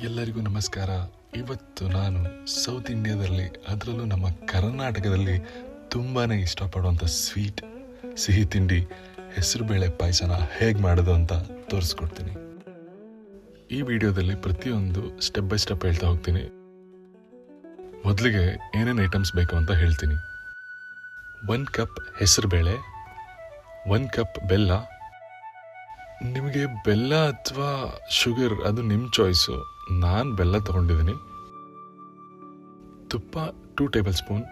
ಎಲ್ಲರಿಗೂ ನಮಸ್ಕಾರ. ಇವತ್ತು ನಾನು ಸೌತ್ ಇಂಡಿಯಾದಲ್ಲಿ, ಅದರಲ್ಲೂ ನಮ್ಮ ಕರ್ನಾಟಕದಲ್ಲಿ ತುಂಬಾ ಇಷ್ಟಪಡುವಂಥ ಸಿಹಿ ತಿಂಡಿ ಹೆಸರುಬೇಳೆ ಪಾಯಸನ ಹೇಗೆ ಮಾಡೋದು ಅಂತ ತೋರಿಸ್ಕೊಡ್ತೀನಿ. ಈ ವಿಡಿಯೋದಲ್ಲಿ ಪ್ರತಿಯೊಂದು ಸ್ಟೆಪ್ ಬೈ ಸ್ಟೆಪ್ ಹೇಳ್ತಾ ಹೋಗ್ತೀನಿ. ಮೊದಲಿಗೆ ಏನೇನು ಐಟಮ್ಸ್ ಬೇಕು ಅಂತ ಹೇಳ್ತೀನಿ. 1 ಕಪ್ ಹೆಸರುಬೇಳೆ, 1 ಕಪ್ ಬೆಲ್ಲ. ನಿಮಗೆ ಬೆಲ್ಲ ಅಥವಾ ಶುಗರ್ ಅದು ನಿಮ್ಮ ಚಾಯ್ಸು. ನಾನು ಬೆಲ್ಲ ತೊಗೊಂಡಿದ್ದೀನಿ. ತುಪ್ಪ 2 ಟೇಬಲ್ ಸ್ಪೂನ್,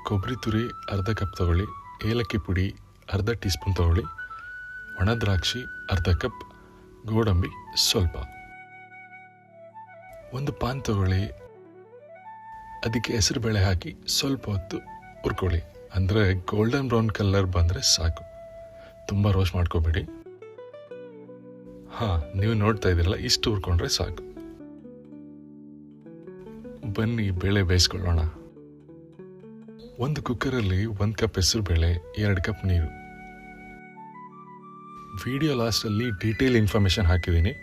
ಕೊಬ್ಬರಿ ತುರಿ ಅರ್ಧ ಕಪ್ ತೊಗೊಳ್ಳಿ, ಏಲಕ್ಕಿ ಪುಡಿ ಅರ್ಧ ಟೀ ಸ್ಪೂನ್ ತೊಗೊಳ್ಳಿ, ಒಣ ದ್ರಾಕ್ಷಿ ಅರ್ಧ ಕಪ್, ಗೋಡಂಬಿ ಸ್ವಲ್ಪ. ಒಂದು ಪಾನ್ ತೊಗೊಳ್ಳಿ, ಅದಕ್ಕೆ ಹೆಸರುಬೇಳೆ ಹಾಕಿ ಸ್ವಲ್ಪ ಹೊತ್ತು ಹುರ್ಕೊಳ್ಳಿ. ಅಂದರೆ ಗೋಲ್ಡನ್ ಬ್ರೌನ್ ಕಲರ್ ಬಂದರೆ ಸಾಕು, ತುಂಬ ರೋಸ್ಟ್ ಮಾಡ್ಕೋಬೇಡಿ. ನೀವು ನೋಡ್ತಾ ಇದ್ದೀರಲ್ಲ, ಇಷ್ಟು ಹುರ್ಕೊಂಡ್ರೆ ಸಾಕು. ಬನ್ನಿ ಬೇಳೆ ಬೇಯಿಸ್ಕೊಳ್ಳೋಣ. ಒಂದು ಕುಕ್ಕರಲ್ಲಿ 1 ಕಪ್ ಹೆಸರು ಬೇಳೆ, 2 ಕಪ್ ನೀರು. ವಿಡಿಯೋ ಲಾಸ್ಟಲ್ಲಿ ಡೀಟೇಲ್ ಇನ್ಫಾರ್ಮೇಶನ್ ಹಾಕಿದ್ದೀನಿ.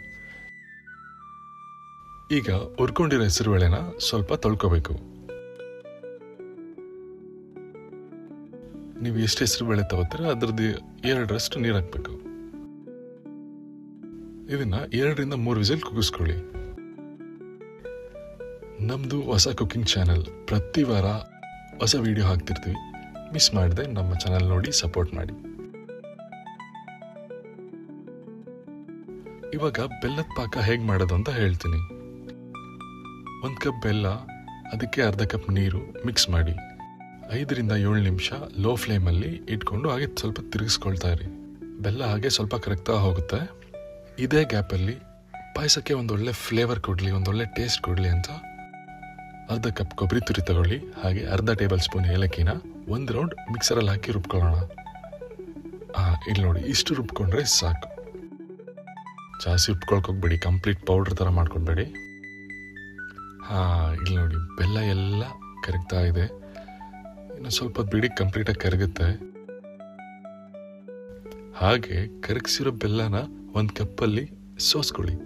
ಈಗ ಹುರ್ಕೊಂಡಿರೋ ಹೆಸರು ಬೇಳೆನ ಸ್ವಲ್ಪ ತೊಳ್ಕೋಬೇಕು. ನೀವು ಎಷ್ಟು ಹೆಸರು ಬೇಳೆ ತಗೋತೀರ ಅದರದ್ದು 2ರಷ್ಟು ನೀರು ಹಾಕಬೇಕು. ಇದನ್ನ 2ರಿಂದ 3 ವಿಸಿಲ್ ಕೂಗಿಸ್ಕೊಳ್ಳಿ. ನಮ್ಮದು ಹೊಸ ಕುಕಿಂಗ್ ಚಾನಲ್, ಪ್ರತಿ ವಾರ ಹೊಸ ವಿಡಿಯೋ ಹಾಕ್ತಿರ್ತೀವಿ. ಮಿಸ್ ಮಾಡದೆ ನಮ್ಮ ಚಾನಲ್ ನೋಡಿ ಸಪೋರ್ಟ್ ಮಾಡಿ. ಇವಾಗ ಬೆಲ್ಲದ ಪಾಕ ಹೇಗೆ ಮಾಡೋದು ಅಂತ ಹೇಳ್ತೀನಿ. 1 ಕಪ್ ಬೆಲ್ಲ, ಅದಕ್ಕೆ ಅರ್ಧ ಕಪ್ ನೀರು ಮಿಕ್ಸ್ ಮಾಡಿ 5ರಿಂದ 7 ನಿಮಿಷ ಲೋ ಫ್ಲೇಮಲ್ಲಿ ಇಟ್ಕೊಂಡು ಹಾಗೆ ಸ್ವಲ್ಪ ತಿರುಗಿಸ್ಕೊಳ್ತಾ ಇರಿ. ಬೆಲ್ಲ ಹಾಗೆ ಸ್ವಲ್ಪ ಕರಗ್ತಾ ಹೋಗುತ್ತೆ. ಇದೇ ಗ್ಯಾಪಲ್ಲಿ ಪಾಯಸಕ್ಕೆ ಒಂದೊಳ್ಳೆ ಫ್ಲೇವರ್ ಕೊಡಲಿ, ಒಂದೊಳ್ಳೆ ಟೇಸ್ಟ್ ಕೊಡಲಿ ಅಂತ ಅರ್ಧ ಕಪ್ ಕೊಬ್ಬರಿ ತುರಿ ತಗೊಳ್ಳಿ, ಹಾಗೆ ಅರ್ಧ ಟೇಬಲ್ ಸ್ಪೂನ್ ಏಲಕ್ಕಿನ 1 ರೌಂಡ್ ಮಿಕ್ಸರಲ್ಲಿ ಹಾಕಿ ರುಬ್ಕೊಳ್ಳೋಣ. ಇಲ್ಲಿ ನೋಡಿ, ಇಷ್ಟು ರುಬ್ಕೊಂಡ್ರೆ ಸಾಕು. ಜಾಸ್ತಿ ರುಬ್ಕೊಳ್ಕೋಗ್ಬೇಡಿ, ಕಂಪ್ಲೀಟ್ ಪೌಡ್ರ್ ಥರ ಮಾಡ್ಕೊಳ್ಬೇಡಿ. ಇಲ್ಲಿ ನೋಡಿ, ಬೆಲ್ಲ ಎಲ್ಲ ಕರಗ್ತಾ ಇದೆ. ಇನ್ನು ಸ್ವಲ್ಪ ಬಿಡಿ, ಕಂಪ್ಲೀಟಾಗಿ ಕರಗುತ್ತೆ. ಹಾಗೆ ಕರಗಿಸಿರೋ ಬೆಲ್ಲನ 1 ಕಪ್ಪಲ್ಲಿ ಸೋಸ್ಕೊಳ್ಳಿ.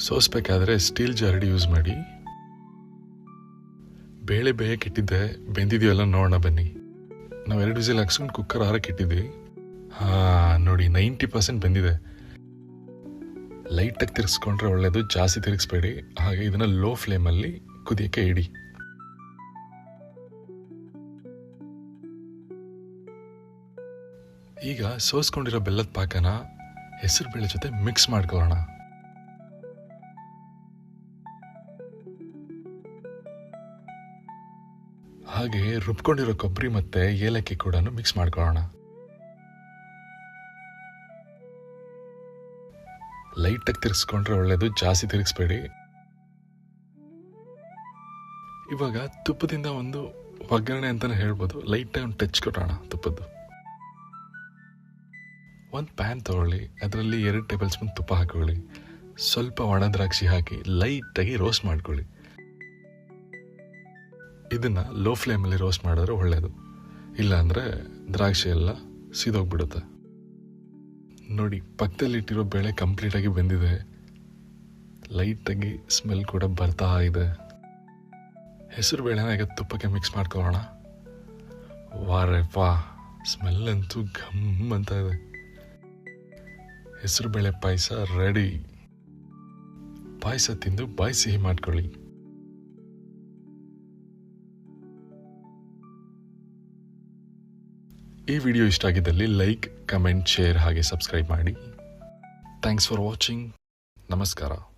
ಸೋಸ್ಬೇಕಾದ್ರೆ ಸ್ಟೀಲ್ ಜಾರಡಿ ಯೂಸ್ ಮಾಡಿ. ಬೇಳೆ ಬೇಯಕ್ಕಿಟ್ಟಿದ್ದೆ, ಬೆಂದಿದೆಯಲ್ಲ ನೋಡೋಣ ಬನ್ನಿ. ನಾವು 2 ವಿಸಿಲ್ ಹಾಕ್ಸ್ಕೊಂಡು ಕುಕ್ಕರ್ ಆರಕ್ಕಿಟ್ಟಿದ್ವಿ. ನೋಡಿ, 90% ಬೆಂದಿದೆ. ಲೈಟಾಗಿ ತಿರ್ಗಿಸ್ಕೊಂಡ್ರೆ ಒಳ್ಳೇದು, ಜಾಸ್ತಿ ತಿರುಗಿಸ್ಬೇಡಿ. ಹಾಗೆ ಇದನ್ನ ಲೋ ಫ್ಲೇಮಲ್ಲಿ ಕುದಿಯೋಕ್ಕೆ ಇಡಿ. ಈಗ ಸೋಸ್ಕೊಂಡಿರೋ ಬೆಲ್ಲದ ಪಾಕನ ಹೆಸರು ಬೇಳೆ ಜೊತೆ ಮಿಕ್ಸ್ ಮಾಡ್ಕೊಳ್ಳೋಣ. ಹಾಗೆ ರುಬ್ಕೊಂಡಿರೋ ಕೊಬ್ಬರಿ ಮತ್ತೆ ಏಲಕ್ಕಿ ಕೂಡ ಮಿಕ್ಸ್ ಮಾಡ್ಕೊಳ್ಳೋಣ. ಲೈಟಾಗಿ ತಿರ್ಗಿಸ್ಕೊಂಡ್ರೆ ಒಳ್ಳೇದು, ಜಾಸ್ತಿ ತಿರುಗಿಸ್ಬೇಡಿ. ಇವಾಗ ತುಪ್ಪದಿಂದ ಒಂದು ಒಗ್ಗರಣೆ ಅಂತಾನೆ ಹೇಳ್ಬೋದು. ಲೈಟಾಗಿ ಒಂದು ಟಚ್ ಕೊಡೋಣ ತುಪ್ಪದ್ದು. ಒಂದು ಪ್ಯಾನ್ ತೊಗೊಳ್ಳಿ, ಅದರಲ್ಲಿ 2 ಟೇಬಲ್ ಸ್ಪೂನ್ ತುಪ್ಪ ಹಾಕೊಳ್ಳಿ. ಸ್ವಲ್ಪ ಒಣ ದ್ರಾಕ್ಷಿ ಹಾಕಿ ಲೈಟಾಗಿ ರೋಸ್ಟ್ ಮಾಡ್ಕೊಳ್ಳಿ. ಇದನ್ನು ಲೋ ಫ್ಲೇಮಲ್ಲಿ ರೋಸ್ಟ್ ಮಾಡಿದ್ರೆ ಒಳ್ಳೆಯದು, ಇಲ್ಲಾಂದರೆ ದ್ರಾಕ್ಷಿ ಎಲ್ಲ ಸೀದೋಗ್ಬಿಡುತ್ತೆ. ನೋಡಿ, ಪಕ್ಕದಲ್ಲಿ ಇಟ್ಟಿರೋ ಬೇಳೆ ಕಂಪ್ಲೀಟಾಗಿ ಬೆಂದಿದೆ. ಲೈಟಾಗಿ ಸ್ಮೆಲ್ ಕೂಡ ಬರ್ತಾ ಇದೆ. ಹೆಸರು ಬೇಳೆನ ಈಗ ತುಪ್ಪಕ್ಕೆ ಮಿಕ್ಸ್ ಮಾಡ್ಕೊಳ್ಳೋಣ. ವಾ, ಸ್ಮೆಲ್ ಅಂತೂ ಘಮ್ ಅಂತ ಇದೆ. ಹೆಸರುಬೇಳೆ ಪಾಯಸ ರೆಡಿ. ಪಾಯಸ ತಿಂದು ಬಾಯಿ ಸಿಹಿ ಮಾಡ್ಕೊಳ್ಳಿ. ಈ ವಿಡಿಯೋ ಇಷ್ಟ ಆಗಿದ್ದಲ್ಲಿ ಲೈಕ್, ಕಮೆಂಟ್, ಶೇರ್ ಹಾಗೆ ಸಬ್ಸ್ಕ್ರೈಬ್ ಮಾಡಿ. Thanks for watching. ನಮಸ್ಕಾರ.